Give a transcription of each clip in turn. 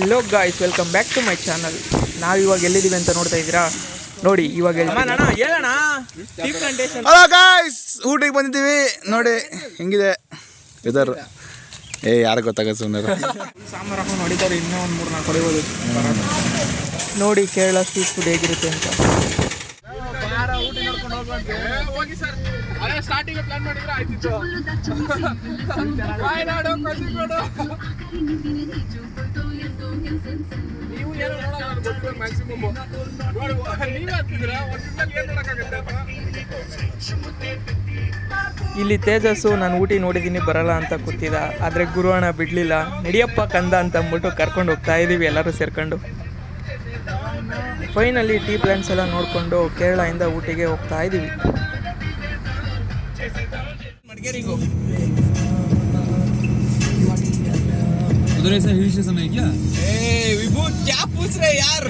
Hello guys, welcome back to my channel. ನಾವು ಇವಾಗ ಎಲ್ಲಿದ್ದೀವಿ ಅಂತ ನೋಡ್ತಾ ಇದ್ದೀರಾ? ನೋಡಿ ಇವಾಗ ಹಲೋ ಗಾಯ್ಸ್, ಊಟಿಗೆ ಬಂದಿದ್ದೀವಿ. ನೋಡಿ ಹೆಂಗಿದೆ ವೆದರ್. ಯಾರು ಗೊತ್ತಾಗತ್ತೆ ಸುಮ್ಮನೆ ಸಾಂಬಾರು ಹಾಕೊಂಡು ನೋಡಿದ್ದಾರೆ. ಇನ್ನೂ ಒಂದು 3-4 ಹೊಡಿಬೋದು. ನೋಡಿ ಕೇರಳ ಸ್ಟ್ರೀಟ್ ಫುಡ್ ಹೇಗಿರುತ್ತೆ ಅಂತ. ಸ್ಟಾರ್ಟಿಂಗ್ ಪ್ಲಾನ್ ಮಾಡಿದ್ರೆ ಆಯ್ತಿತ್ತು. ನೀವು ಏನು ನೋಡೋದು ಮ್ಯಾಕ್ಸಿಮಮ್ ನೀವೇ ಹತ್ತಿದ್ರ ಏನು ನೋಡೋಕ್ಕಾಗತ್ತೆ. ಇಲ್ಲಿ ತೇಜಸ್ಸು ನಾನು ಊಟಿ ನೋಡಿದ್ದೀನಿ ಬರಲ್ಲ ಅಂತ ಕೂತಿದ್ದ. ಆದರೆ ಗುರುವಣ್ಣ ಬಿಡಲಿಲ್ಲ. ನಡಿಯಪ್ಪ ಕಂದ ಅಂತ ಅಂದ್ಬಿಟ್ಟು ಕರ್ಕೊಂಡು ಹೋಗ್ತಾ ಇದ್ದೀವಿ ಎಲ್ಲರೂ ಸೇರ್ಕೊಂಡು. ಫೈನಲಿ ಟೀ ಪ್ಲಾಂಟ್ಸ್ ಎಲ್ಲ ನೋಡಿಕೊಂಡು ಕೇರಳದಿಂದ ಊಟಿಗೆ ಹೋಗ್ತಾ ಇದ್ದೀವಿ. उधर ऐसा हिल स्टेशन है क्या? विभूत क्या पूछ रहे यार?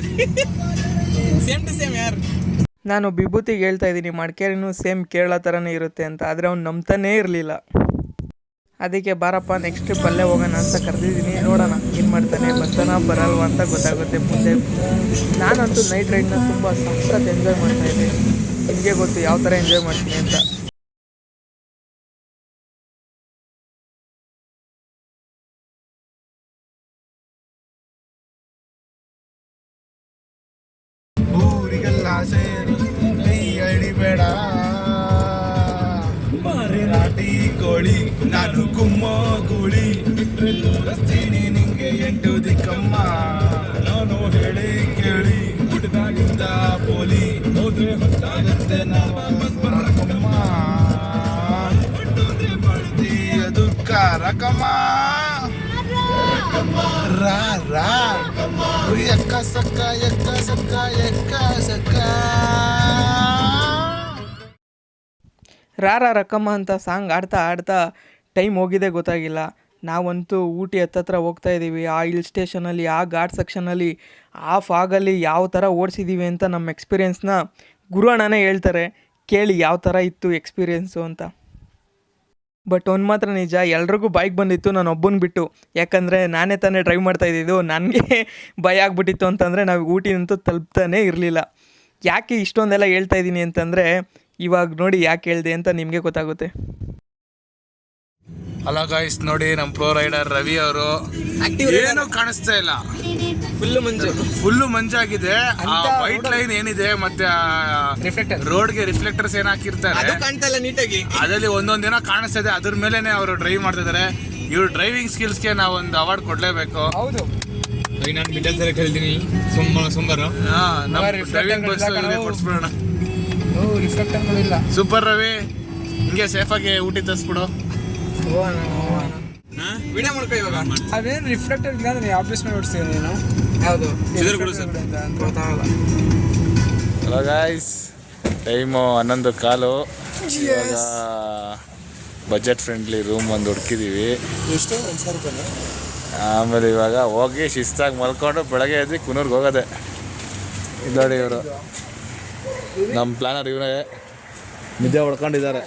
सेम टू सेम यार. ನಾನು ವಿಭೂತಿಗೆ ಹೇಳ್ತಾ ಇದ್ದೀನಿ ಮಡಿಕೇರಿನೂ ಸೇಮ್ ಕೇರಳ ಥರನೇ ಇರುತ್ತೆ ಅಂತ. ಆದರೆ ಅವ್ನು ನಂಬ್ತಾನೇ ಇರಲಿಲ್ಲ. ಅದಕ್ಕೆ ಬಾರಪ್ಪ ನೆಕ್ಸ್ಟ್ ಟ್ರಿಪ್ ಅಲ್ಲೇ ಹೋಗೋಣ ಅಂತ ಕರೆದಿದ್ದೀನಿ. ನೋಡೋಣ ಏನು ಮಾಡ್ತಾನೆ, ಬರ್ತಾನ ಬರಲ್ವ ಅಂತ ಗೊತ್ತಾಗುತ್ತೆ ಮುಂದೆ. ನಾನಂತೂ ನೈಟ್ ರೈಡ್ನ ತುಂಬ ಸಖತ್ ಎಂಜಾಯ್ ಮಾಡ್ತಾಯಿದ್ದೆ. ನಿಮಗೆ ಗೊತ್ತು ಯಾವ ಥರ ಎಂಜಾಯ್ ಮಾಡ್ತೀನಿ ಅಂತ. ಬೇಡ ನಾಟಿ ಕೋಳಿ ನಾನು ಕುಮ್ಮ ಗೂಳಿ ತೋರಿಸ್ತೀನಿ ನಿಂಗೆ 8 ದಿಕ್ಕಮ್ಮ. ನಾನು ಹೇಳಿ ಕೇಳಿ ಹುಟ್ಟಿದಾಗಿಂದ ಪೋಲಿ ಹೋದ್ರೆ ಹೊತ್ತಾಗತ್ತೆ ನಾವಮ್ಮ. ಮಾಡ್ತೀಯ ದುಃಖ ರಕಮ್ಮ ರಾ ರಾ ಎಕ್ಕ ಸಕ್ಕ ಎಕ್ಕ ಸಕ್ಕ ಎಕ್ಕ ಸಕ್ಕ. ರಾರ ರಕ್ಕಮ್ಮ ಅಂತ ಸಾಂಗ್ ಆಡ್ತಾ ಆಡ್ತಾ ಟೈಮ್ ಹೋಗಿದೆ ಗೊತ್ತಾಗಿಲ್ಲ. ನಾವಂತೂ ಊಟಿ ಹತ್ತತ್ರ ಹೋಗ್ತಾ ಇದ್ದೀವಿ. ಆ ಹಿಲ್ ಸ್ಟೇಷನಲ್ಲಿ, ಆ ಘಾಟ್ ಸೆಕ್ಷನಲ್ಲಿ, ಆ ಫಾಗಲ್ಲಿ ಯಾವ ಥರ ಓಡಿಸಿದ್ದೀವಿ ಅಂತ ನಮ್ಮ ಎಕ್ಸ್ಪೀರಿಯೆನ್ಸ್ನ ಗುರುವಣ್ಣನೇ ಹೇಳ್ತಾರೆ. ಕೇಳಿ ಯಾವ ಥರ ಇತ್ತು ಎಕ್ಸ್ಪೀರಿಯೆನ್ಸು ಅಂತ. ಬಟ್ ಒಂದು ಮಾತ್ರ ನಿಜ, ಎಲ್ರಿಗೂ ಬೈಕ್ ಬಂದಿತ್ತು, ನಾನು ಒಬ್ಬನ ಬಿಟ್ಟು. ಯಾಕಂದರೆ ನಾನೇ ತಾನೇ ಡ್ರೈವ್ ಮಾಡ್ತಾಯಿದ್ದಿದ್ದು. ನನಗೆ ಭಯ ಆಗ್ಬಿಟ್ಟಿತ್ತು ಅಂತಂದರೆ ನಾವು ಊಟಿನಂತೂ ತಲುಪ್ತಾನೇ ಇರಲಿಲ್ಲ. ಯಾಕೆ ಇಷ್ಟೊಂದೆಲ್ಲ ಹೇಳ್ತಾ ಇದ್ದೀನಿ ಅಂತಂದರೆ ಇವಾಗ ನೋಡಿ ಯಾಕೆ ಹೇಳಿದೆ ಅಂತ ನಿಮಗೆ ಗೊತ್ತಾಗುತ್ತೆ. ಹಲೋ ಗಾಯ್ಸ್, ನೋಡಿ ನಮ್ಮ ಪ್ರೋ ರೈಡರ್ ರವಿ ಅವರು ಏನು ಕಾಣಿಸ್ತಾ ಇಲ್ಲ. ಫುಲ್ಲು ಮಂಜಾಗಿದೆ. ವೈಟ್ ಲೈನ್ ಏನಿದೆ ಮತ್ತೆ ರೋಡ್ಗೆ ರಿಫ್ಲೆಕ್ಟರ್ಸ್ ಏನ್ ಹಾಕಿರ್ತಾರೆ ನೀಟಾಗಿ ಅದರಲ್ಲಿ ಒಂದೊಂದೇನೋ ಕಾಣಿಸ್ತಾ ಇದೆ. ಅದ್ರ ಮೇಲೆನೆ ಅವರು ಡ್ರೈವ್ ಮಾಡ್ತಾ ಇದಾರೆ. ಇವ್ರ ಡ್ರೈವಿಂಗ್ ಸ್ಕಿಲ್ಸ್ಗೆ ನಾವು ಒಂದು ಅವಾರ್ಡ್ ಕೊಡ್ಲೇಬೇಕು. ಹೌದು, ನಾನು ಮಿಡಲ್ ಸಲ ಕಲಿತೀನಿ ಸೋಮವಾರ. ಡ್ರೈವಿಂಗ್ ಬಸ್ ಕೊಡ್ಸ್ಬಿಡೋಣ. ರಿಫ್ಲೆಕ್ಟರ್ಗಳಿಲ್ಲ. ಸೂಪರ್ ರವಿ, ಹಿಂಗೆ ಸೇಫಾಗಿ ಊಟಿ ತರಿಸ್ಬಿಡು. ವಿಡಿಯೋ ಮಾಡ್ಕೊ ಇವಾಗ. ಅದೇನು ರಿಫ್ಲೆಕ್ಟರ್ ಇಲ್ಲ ಅಂದ್ರೆ ಯಾವ ಪ್ಲೇಸ್ ಮೇಲೆ ಓಡಿಸ್ತೀವಿ ನೀನು? ಯಾವುದು? Hello guys, time 11:15. ಇವಾಗ ಬಜೆಟ್ ಫ್ರೆಂಡ್ಲಿ ರೂಮ್ ಒಂದು ಹುಡುಕಿದ್ದೀವಿ. ಆಮೇಲೆ ಇವಾಗ ಹೋಗಿ ಶಿಸ್ತಾಗಿ ಮಲ್ಕೊಂಡು ಬೆಳಗ್ಗೆ ಎದ್ದು ಕುನೂರ್ಗೆ ಹೋಗೋದೆ. ಇದು ನೋಡಿ ಇವರು ನಮ್ಮ ಪ್ಲಾನರ್ ಇವರೇ ನಿದ್ದೆ ಹೊಡ್ಕೊಂಡಿದ್ದಾರೆ.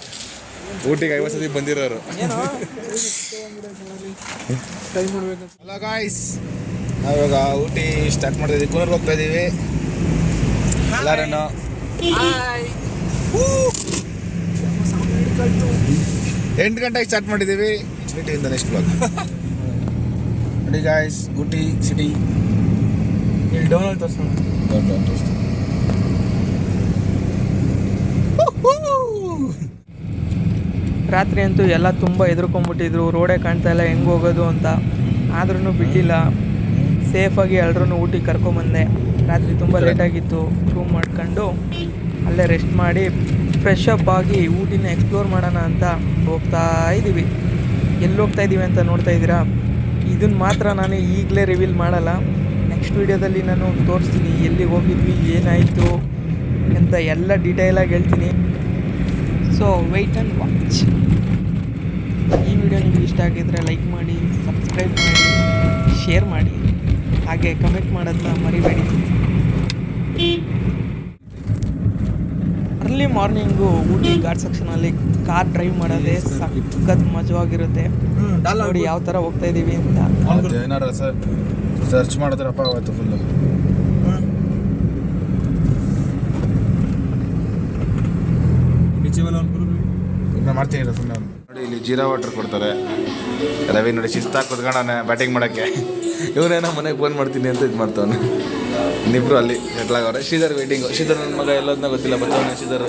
ಊಟಿಗೆ 50 ಸತಿ ಬಂದಿರೋರು. ಹಲೋ ಗಾಯ್ಸ್, ನಾವಿವಾಗ ಊಟಿ ಸ್ಟಾರ್ಟ್ ಮಾಡ್ತಾ ಇದ್ದೀವಿ. ಕುನೂರ್ಗೆ ಹೋಗ್ತಾ ಇದ್ದೀವಿ ಎಲ್ಲರೂ. 8 ಗಂಟೆಗೆ ಸ್ಟಾರ್ಟ್ ಮಾಡಿದ್ದೀವಿ ಊಟಿಯಿಂದ. ನೆಕ್ಸ್ಟ್ ಬ್ಲಾಗ್ ನೋಡಿ ಗಾಯ್ಸ್, ಊಟಿ ಸಿಟಿ ಇಲ್ಲಿ ಡೋನಲ್ಲಿ ತೋರಿಸೋಣ. ರಾತ್ರಿ ಅಂತೂ ಎಲ್ಲ ತುಂಬ ಹೆದರ್ಕೊಂಡ್ಬಿಟ್ಟಿದ್ರು. ರೋಡೇ ಕಾಣ್ತಾ ಇಲ್ಲ, ಹೆಂಗೆ ಹೋಗೋದು ಅಂತ. ಆದ್ರೂ ಬಿಡಲಿಲ್ಲ, ಸೇಫಾಗಿ ಎಲ್ಲರೂ ಊಟಿಗೆ ಕರ್ಕೊಂಬಂದೆ. ರಾತ್ರಿ ತುಂಬ ಲೇಟಾಗಿತ್ತು. ರೂಮ್ ಮಾಡ್ಕೊಂಡು ಅಲ್ಲೇ ರೆಸ್ಟ್ ಮಾಡಿ ಫ್ರೆಶ್ ಅಪ್ ಆಗಿ ಊಟಿನ ಎಕ್ಸ್ಪ್ಲೋರ್ ಮಾಡೋಣ ಅಂತ ಹೋಗ್ತಾ ಇದ್ದೀವಿ. ಎಲ್ಲಿ ಹೋಗ್ತಾ ಇದ್ದೀವಿ ಅಂತ ನೋಡ್ತಾ ಇದ್ದೀರಾ? ಇದನ್ನು ಮಾತ್ರ ನಾನು ಈಗಲೇ ರಿವೀಲ್ ಮಾಡಲ್ಲ. ನೆಕ್ಸ್ಟ್ ವೀಡಿಯೋದಲ್ಲಿ ನಾನು ತೋರಿಸ್ತೀನಿ ಎಲ್ಲಿಗೆ ಹೋಗಿದ್ವಿ, ಏನಾಯಿತು ಅಂತ ಎಲ್ಲ ಡೀಟೇಲಾಗಿ ಹೇಳ್ತೀನಿ. So wait and watch. ಈ ವಿಡಿಯೋ ನಿಮಗೆ ಇಷ್ಟ ಆಗಿದ್ದರೆ ಲೈಕ್ ಮಾಡಿ, ಸಬ್ಸ್ಕ್ರೈಬ್ ಮಾಡಿ, ಶೇರ್ ಮಾಡಿ, ಹಾಗೆ ಕಮೆಂಟ್ ಮಾಡೋದನ್ನ ಮರಿಬೇಡಿ. ಅರ್ಲಿ ಮಾರ್ನಿಂಗು ಊಟಿ ಘಾಟ್ ಸೆಕ್ಷನಲ್ಲಿ ಕಾರ್ ಡ್ರೈವ್ ಮಾಡೋದೇ ಸಖತ್ ಮಜವಾಗಿರುತ್ತೆ. ನೋಡಿ ಯಾವ ಥರ ಹೋಗ್ತಾ ಇದ್ದೀವಿ ಅಂತ. ಸರ್ಚ್ ಮಾಡಿದ್ರಪ್ಪ ಅವತ್ತು ಫುಲ್ಲು. ಇನ್ನು ಮಾಡ್ತೀನಿ ಸುಮ್ಮನೆ. ನೋಡಿ ಇಲ್ಲಿ ಜೀರಾ ವಾಟರ್ ಕೊಡ್ತಾರೆ. ರವಿ ನೋಡಿ ಶಿಸ್ತಾಗಿ ಕುತ್ಕೊಂಡವನೆ ಬ್ಯಾಟಿಂಗ್ ಮಾಡೋಕ್ಕೆ. ಇವನೇನೋ ಮನೆಗೆ ಫೋನ್ ಮಾಡ್ತೀನಿ ಅಂತ ಇದು ಮಾಡ್ತಾವನೆ. ಇನ್ನಿಬ್ರು ಅಲ್ಲಿ ಸೆಟ್ಲಾಗವ್ರೆ. ಶ್ರೀಧರ್ ವೇಟಿಂಗು. ಶ್ರೀಧರ್ ನನ್ನ ಮಗ ಎಲ್ಲೋದ್ನ ಗೊತ್ತಿಲ್ಲ, ಬರ್ತಾವನೆ ಶ್ರೀಧರ್.